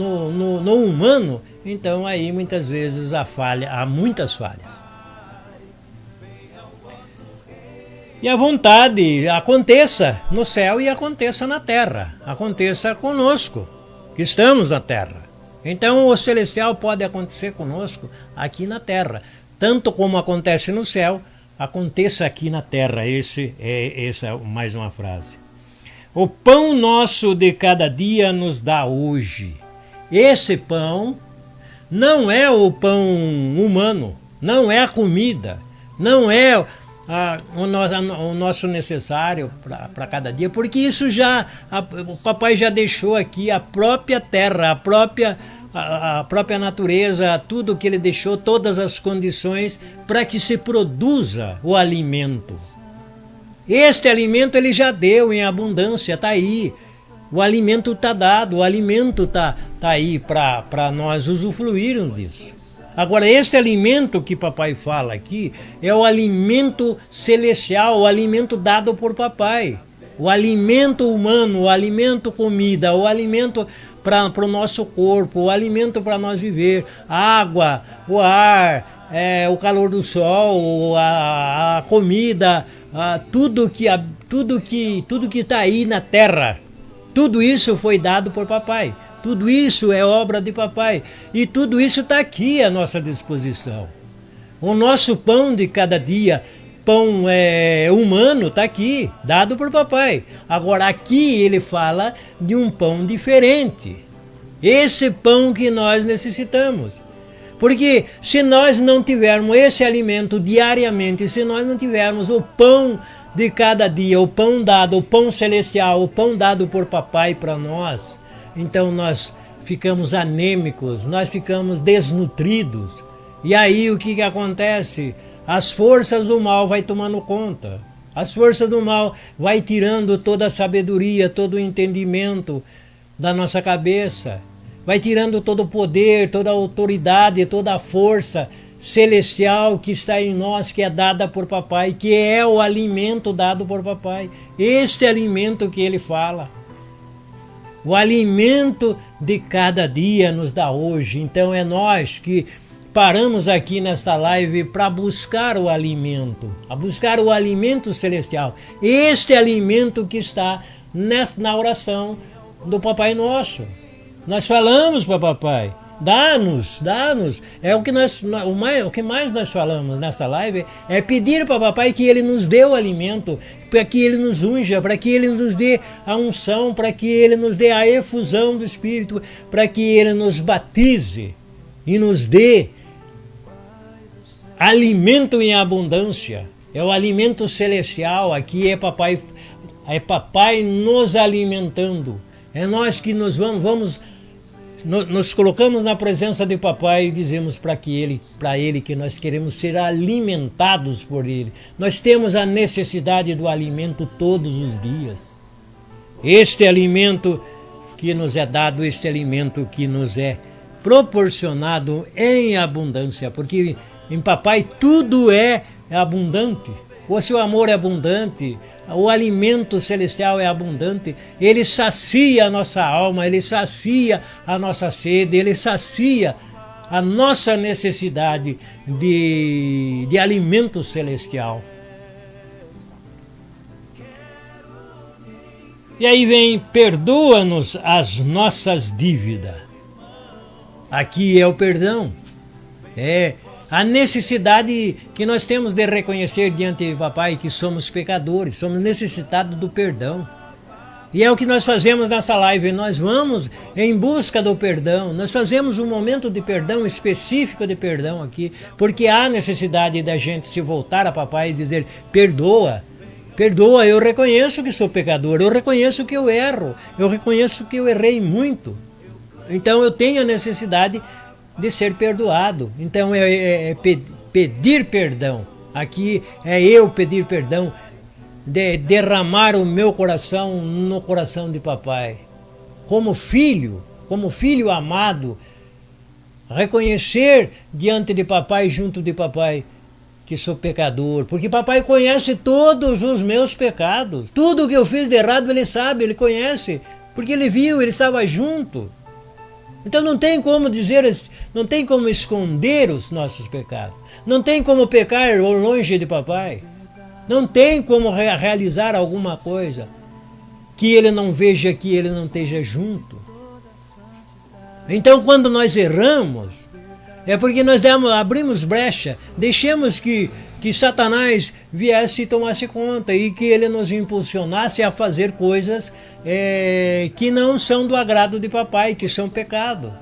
humano, então aí muitas vezes há muitas falhas. E a vontade aconteça no céu e aconteça na terra, aconteça conosco, que estamos na terra. Então o celestial pode acontecer conosco aqui na terra. Tanto como acontece no céu, aconteça aqui na terra. Essa é mais uma frase. O pão nosso de cada dia nos dá hoje. Esse pão não é o pão humano, não é a comida, não é o nosso necessário para cada dia, porque isso o papai já deixou aqui a própria terra, a própria natureza, tudo que ele deixou, todas as condições para que se produza o alimento. Este alimento ele já deu em abundância, está aí. O alimento está dado, o alimento está aí para nós usufruirmos disso. Agora, esse alimento que papai fala aqui é o alimento celestial, o alimento dado por papai. O alimento humano, o alimento comida, o alimento para o nosso corpo, o alimento para nós viver, a água, o ar, o calor do sol, a comida, tudo que está aí na terra, tudo isso foi dado por papai, tudo isso é obra de papai e tudo isso está aqui à nossa disposição. O nosso pão de cada dia, pão humano, está aqui, dado por papai. Agora aqui ele fala de um pão diferente. Esse pão que nós necessitamos. Porque se nós não tivermos esse alimento diariamente, se nós não tivermos o pão de cada dia, o pão dado, o pão celestial, o pão dado por papai para nós, então nós ficamos anêmicos, nós ficamos desnutridos. E aí o que acontece? As forças do mal vai tomando conta. As forças do mal vai tirando toda a sabedoria, todo o entendimento da nossa cabeça. Vai tirando todo o poder, toda a autoridade, toda a força celestial que está em nós, que é dada por papai, que é o alimento dado por papai. Este alimento que ele fala. O alimento de cada dia nos dá hoje. Então é nós que paramos aqui nesta live para buscar o alimento, a buscar o alimento celestial. Este alimento que está na oração do Papai Nosso. Nós falamos para papai, dá-nos. É o que mais nós falamos nessa live, é pedir para papai que ele nos dê o alimento, para que ele nos unja, para que ele nos dê a unção, para que ele nos dê a efusão do Espírito, para que ele nos batize e nos dê alimento em abundância. É o alimento celestial, aqui é papai nos alimentando. É nós que nos nos colocamos na presença de papai e dizemos para ele que nós queremos ser alimentados por ele. Nós temos a necessidade do alimento todos os dias. Este alimento que nos é dado, este alimento que nos é proporcionado em abundância, porque em papai tudo é abundante. O seu amor é abundante, o alimento celestial é abundante, ele sacia a nossa alma, ele sacia a nossa sede, ele sacia a nossa necessidade de alimento celestial. E aí vem, perdoa-nos as nossas dívidas. Aqui é o perdão, é a necessidade que nós temos de reconhecer diante de papai que somos pecadores, somos necessitados do perdão. E é o que nós fazemos nessa live, nós vamos em busca do perdão, nós fazemos um momento de perdão, específico de perdão aqui, porque há necessidade da gente se voltar a papai e dizer, perdoa, eu reconheço que sou pecador, eu reconheço que eu erro, eu reconheço que eu errei muito. Então eu tenho a necessidade de ser perdoado. Então é pedir perdão. Aqui é eu pedir perdão, de derramar o meu coração no coração de papai. Como filho amado, reconhecer diante de papai, junto de papai, que sou pecador. Porque papai conhece todos os meus pecados. Tudo que eu fiz de errado ele sabe, ele conhece. Porque ele viu, ele estava junto. Então não tem como dizer, não tem como esconder os nossos pecados. Não tem como pecar longe de papai. Não tem como realizar alguma coisa que ele não veja, que ele não esteja junto. Então quando nós erramos, é porque nós abrimos brecha, deixamos que Satanás viesse e tomasse conta e que ele nos impulsionasse a fazer coisas que não são do agrado de papai, que são pecado.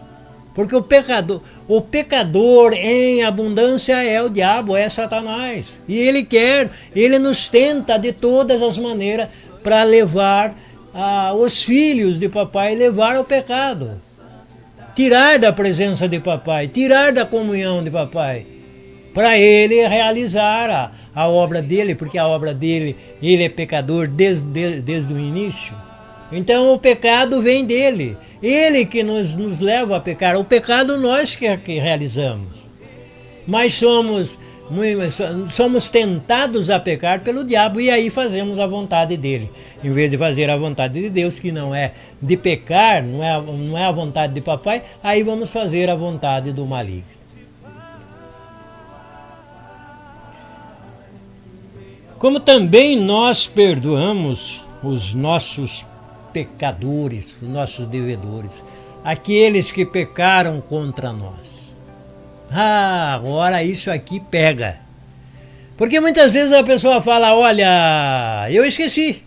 Porque o pecador em abundância é o diabo, é Satanás. E ele nos tenta de todas as maneiras para levar os filhos de papai, levar ao pecado. Tirar da presença de papai, tirar da comunhão de papai, para ele realizar a obra dele, porque a obra dele, ele é pecador desde o início. Então o pecado vem dele, ele que nos leva a pecar, o pecado nós que realizamos. Mas somos tentados a pecar pelo diabo e aí fazemos a vontade dele. Em vez de fazer a vontade de Deus, que não é de pecar, não é a vontade de papai, aí vamos fazer a vontade do maligno. Como também nós perdoamos os nossos pecadores, os nossos devedores, aqueles que pecaram contra nós. Agora isso aqui pega. Porque muitas vezes a pessoa fala, olha, eu esqueci,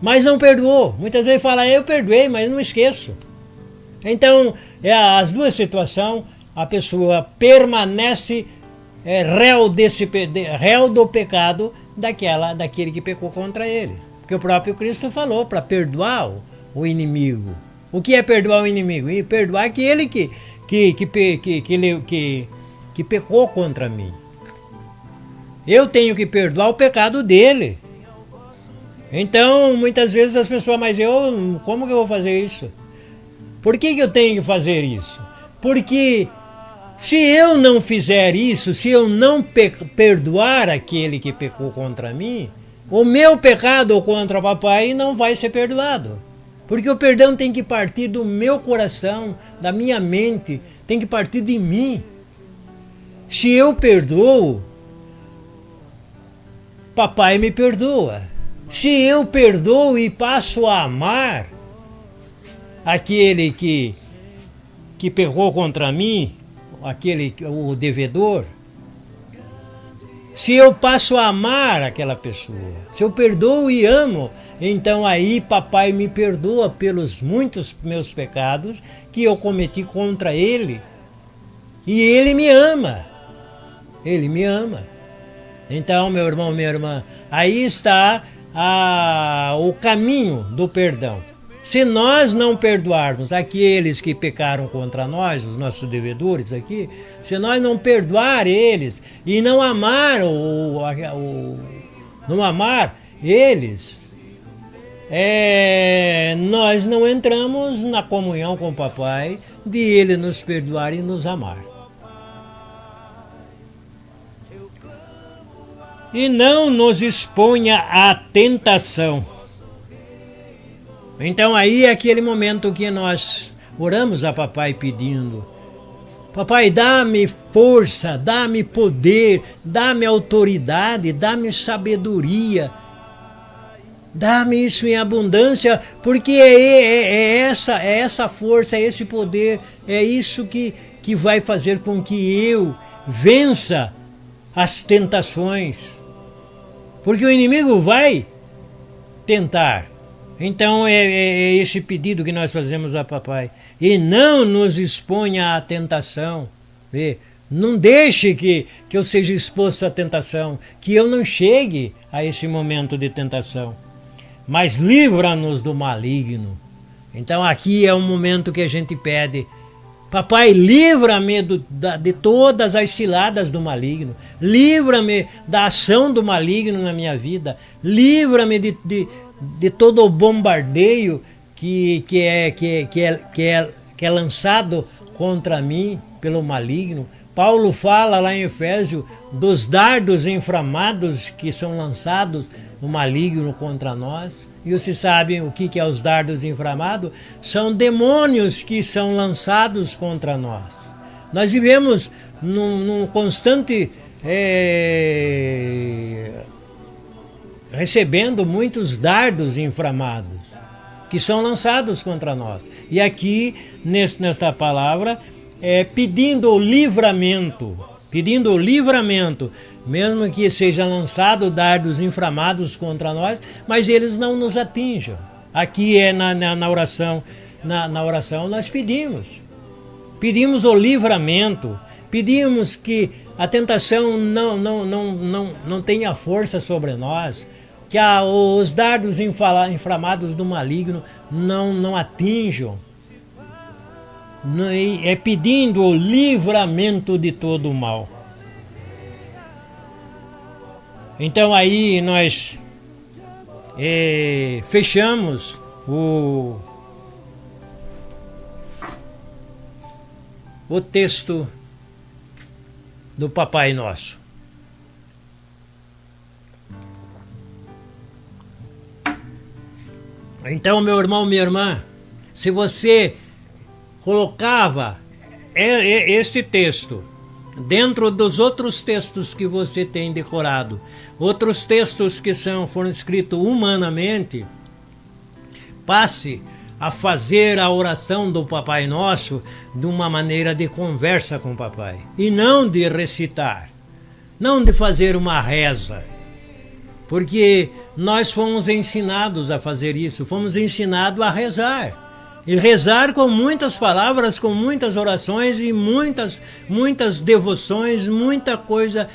mas não perdoou. Muitas vezes fala, eu perdoei, mas não esqueço. Então, as duas situações, a pessoa permanece réu do pecado daquele que pecou contra ele. Porque o próprio Cristo falou para perdoar o inimigo. O que é perdoar o inimigo? E perdoar aquele que pecou contra mim. Eu tenho que perdoar o pecado dele. Então, muitas vezes as pessoas, mas como que eu vou fazer isso? Por que eu tenho que fazer isso? Porque Se eu não fizer isso, se eu não perdoar aquele que pecou contra mim, o meu pecado contra o papai não vai ser perdoado. Porque o perdão tem que partir do meu coração, da minha mente, tem que partir de mim. Se eu perdoo, papai me perdoa. Se eu perdoo e passo a amar aquele que pecou contra mim, o devedor, se eu passo a amar aquela pessoa, se eu perdoo e amo, então aí papai me perdoa pelos muitos meus pecados que eu cometi contra ele. E ele me ama. Ele me ama. Então, meu irmão, minha irmã, aí está o caminho do perdão. Se nós não perdoarmos aqueles que pecaram contra nós, os nossos devedores aqui, se nós não perdoar eles e não amar não amar eles, nós não entramos na comunhão com o papai de ele nos perdoar e nos amar. E não nos exponha à tentação. Então aí é aquele momento que nós oramos a papai pedindo: papai, dá-me força, dá-me poder, dá-me autoridade, dá-me sabedoria, dá-me isso em abundância, porque é essa força, é esse poder, é isso que vai fazer com que eu vença as tentações. Porque o inimigo vai tentar. Então é esse pedido que nós fazemos a papai. E não nos exponha à tentação. Não deixe que eu seja exposto à tentação, que eu não chegue a esse momento de tentação. Mas livra-nos do maligno. Então aqui é o momento que a gente pede: papai, livra-me de todas as ciladas do maligno. Livra-me da ação do maligno na minha vida. Livra-me de todo o bombardeio que é lançado contra mim pelo maligno. Paulo fala lá em Efésios dos dardos inflamados que são lançados no maligno contra nós. E vocês sabem o que é os dardos inflamados? São demônios que são lançados contra nós. Nós vivemos num constante recebendo muitos dardos inflamados que são lançados contra nós. E aqui, nesta palavra, pedindo o livramento, mesmo que seja lançado dardos inflamados contra nós, mas eles não nos atinjam. Aqui na oração, na oração nós pedimos o livramento, pedimos que a tentação não tenha força sobre nós, que os dardos inflamados do maligno não atinjam. É pedindo o livramento de todo o mal. Então aí nós fechamos o texto do Papai Nosso. Então, meu irmão, minha irmã, se você colocava este texto dentro dos outros textos que você tem decorado, outros textos que foram escritos humanamente, passe a fazer a oração do Papai Nosso de uma maneira de conversa com o Papai, e não de recitar, não de fazer uma reza, porque nós fomos ensinados a fazer isso, fomos ensinados a rezar. E rezar com muitas palavras, com muitas orações e muitas devoções, muita coisa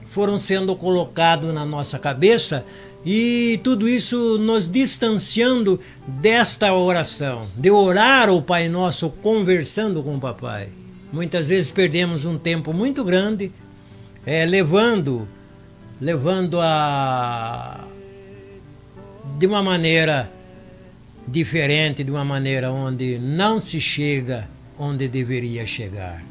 foram sendo colocado na nossa cabeça, e tudo isso nos distanciando desta oração, de orar o Pai Nosso conversando com o Papai. Muitas vezes perdemos um tempo muito grande levando de uma maneira diferente, de uma maneira onde não se chega onde deveria chegar.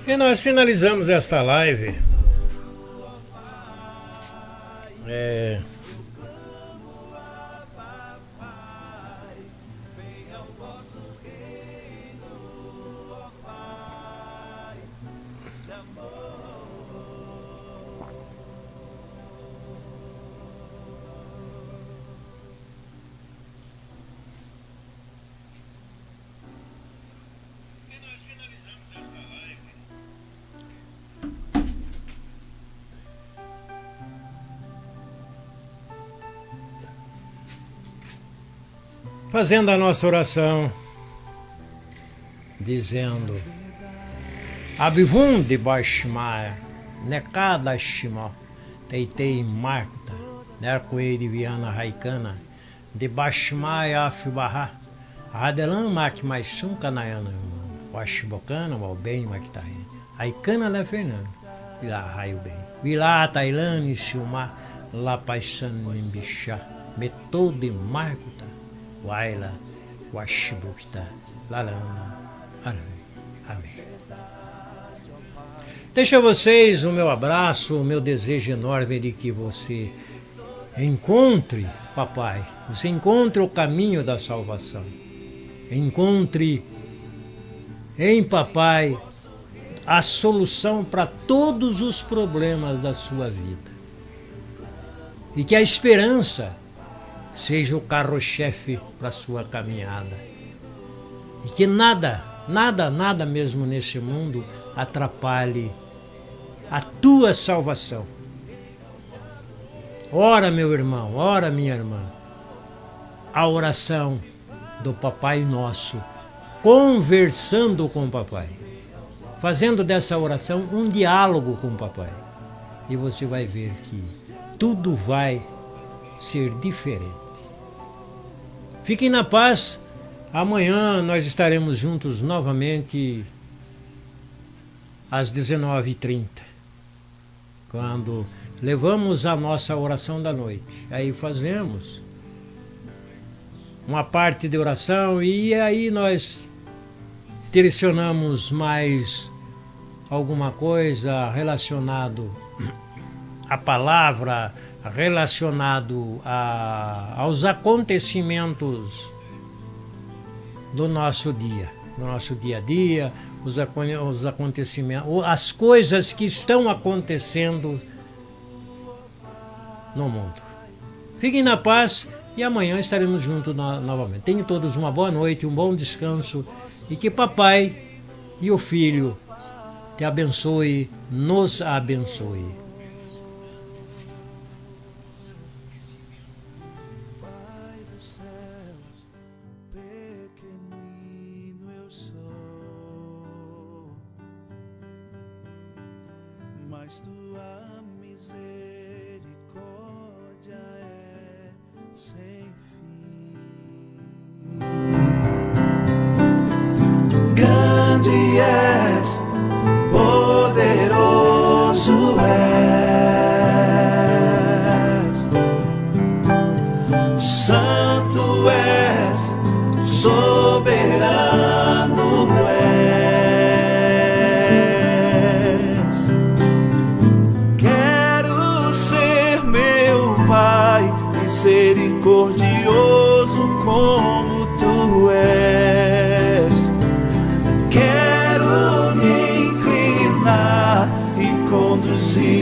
E nós finalizamos esta live fazendo a nossa oração, dizendo: Abivum de Bashmaya, Nekada Shima, Teitei Marta, Nercoei de Viana Raikana, de Bashmaya Afibaha, Radelan Mak mais Sunkanayana, Washibocana, Malbem Maktaen, Raikana La Fernando, Vila Raio Bem, Vila Tailane Silma, La Paisan Nimbixá, Metode Marcuta. Waila, Washibukta, Lalana, Amém. Deixo a vocês o meu abraço, o meu desejo enorme de que você encontre, papai, você encontre o caminho da salvação. Encontre em papai a solução para todos os problemas da sua vida. E que a esperança seja o carro-chefe para a sua caminhada. E que nada mesmo nesse mundo atrapalhe a tua salvação. Ora, meu irmão, ora, minha irmã, a oração do Papai Nosso, conversando com o Papai, fazendo dessa oração um diálogo com o Papai. E você vai ver que tudo vai ser diferente. Fiquem na paz. Amanhã nós estaremos juntos novamente às 19h30, quando levamos a nossa oração da noite. Aí fazemos uma parte de oração e aí nós direcionamos mais alguma coisa relacionado à palavra, relacionado aos acontecimentos do nosso dia a dia, os acontecimentos, as coisas que estão acontecendo no mundo. Fiquem na paz e amanhã estaremos juntos novamente. Tenham todos uma boa noite, um bom descanso e que Papai e o Filho te abençoe, nos abençoe. Mas tua misericórdia é sem fim. Grande és, poderoso és, santo és, soberano és. Quero ser, meu Pai, misericordioso como tu és. Quero me inclinar e conduzir